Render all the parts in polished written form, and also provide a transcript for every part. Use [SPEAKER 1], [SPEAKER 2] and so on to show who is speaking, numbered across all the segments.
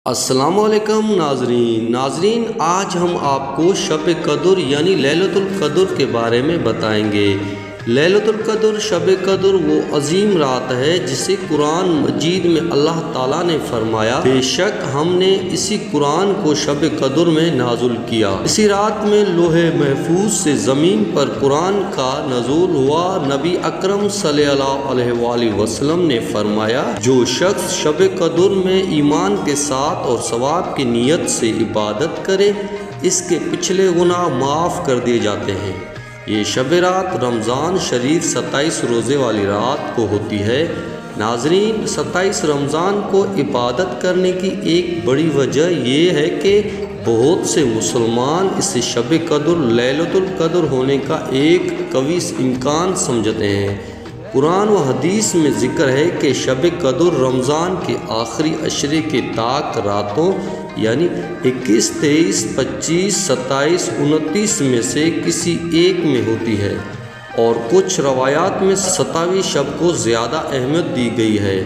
[SPEAKER 1] السلام علیکم ناظرین آج ہم آپ کو شب قدر یعنی لیلۃ القدر کے بارے میں بتائیں گے۔ لیلۃ القدر شب قدر وہ عظیم رات ہے جسے قرآن مجید میں اللہ تعالیٰ نے فرمایا بے شک ہم نے اسی قرآن کو شب قدر میں نازل کیا۔ اسی رات میں لوح محفوظ سے زمین پر قرآن کا نزول ہوا۔ نبی اکرم صلی اللہ علیہ وآلہ وسلم نے فرمایا جو شخص شب قدر میں ایمان کے ساتھ اور ثواب کی نیت سے عبادت کرے اس کے پچھلے گناہ معاف کر دیے جاتے ہیں۔ یہ شب رات رمضان شریف 27 روزے والی رات کو ہوتی ہے۔ ناظرین 27 رمضان کو عبادت کرنے کی ایک بڑی وجہ یہ ہے کہ بہت سے مسلمان اسے شب قدر لیلۃ القدر ہونے کا ایک قوی امکان سمجھتے ہیں۔ قرآن و حدیث میں ذکر ہے کہ شب قدر رمضان کے آخری عشرے کے طاق راتوں یعنی 21، 23، 25، 27، 29 میں سے کسی ایک میں ہوتی ہے، اور کچھ روایات میں 27ویں شب کو زیادہ اہمیت دی گئی ہے۔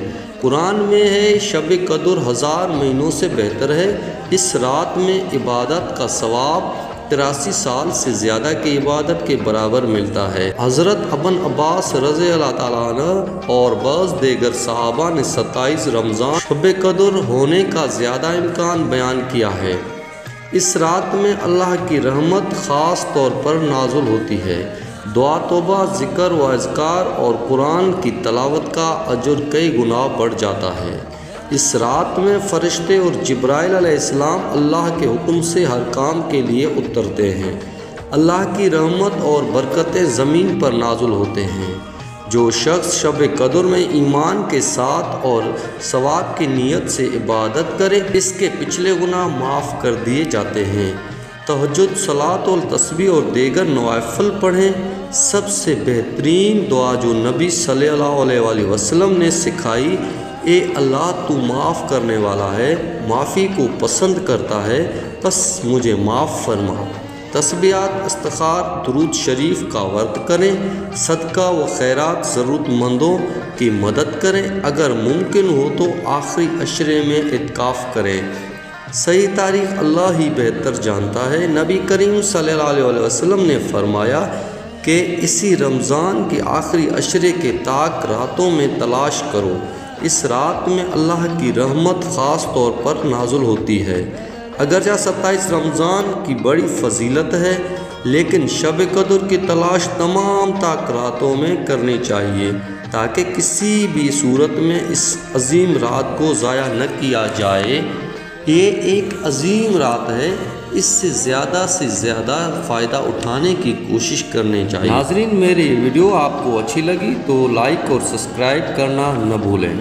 [SPEAKER 1] قرآن میں ہے شب قدر 1000 مہینوں سے بہتر ہے۔ اس رات میں عبادت کا ثواب 83 سال سے زیادہ کی عبادت کے برابر ملتا ہے۔ حضرت ابن عباس رضی اللہ تعالیٰ عنہ اور بعض دیگر صحابہ نے 27 رمضان شب قدر ہونے کا زیادہ امکان بیان کیا ہے۔ اس رات میں اللہ کی رحمت خاص طور پر نازل ہوتی ہے۔ دعا توبہ، ذکر و اذکار اور قرآن کی تلاوت کا اجر کئی گنا بڑھ جاتا ہے۔ اس رات میں فرشتے اور جبرائیل علیہ السلام اللہ کے حکم سے ہر کام کے لیے اترتے ہیں۔ اللہ کی رحمت اور برکتیں زمین پر نازل ہوتے ہیں۔ جو شخص شب قدر میں ایمان کے ساتھ اور ثواب کی نیت سے عبادت کرے اس کے پچھلے گناہ معاف کر دیے جاتے ہیں۔ تہجد، صلاۃ التسبیح اور دیگر نوافل پڑھیں۔ سب سے بہترین دعا جو نبی صلی اللہ علیہ وآلہ وسلم نے سکھائی، اے اللہ تو معاف کرنے والا ہے، معافی کو پسند کرتا ہے، بس مجھے معاف فرما۔ تسبیحات، استغفار، درود شریف کا ورد کریں۔ صدقہ و خیرات، ضرورت مندوں کی مدد کریں۔ اگر ممکن ہو تو آخری عشرے میں اعتکاف کریں۔ صحیح تاریخ اللہ ہی بہتر جانتا ہے۔ نبی کریم صلی اللہ علیہ وسلم نے فرمایا کہ اسی رمضان کے آخری عشرے کے طاق راتوں میں تلاش کرو۔ اس رات میں اللہ کی رحمت خاص طور پر نازل ہوتی ہے۔ اگرچہ 27 رمضان کی بڑی فضیلت ہے، لیکن شب قدر کی تلاش تمام طاق راتوں میں کرنی چاہیے تاکہ کسی بھی صورت میں اس عظیم رات کو ضائع نہ کیا جائے۔ یہ ایک عظیم رات ہے، اس سے زیادہ فائدہ اٹھانے کی کوشش کرنی چاہیے۔ ناظرین میری ویڈیو آپ کو اچھی لگی تو لائک اور سبسکرائب کرنا نہ بھولیں۔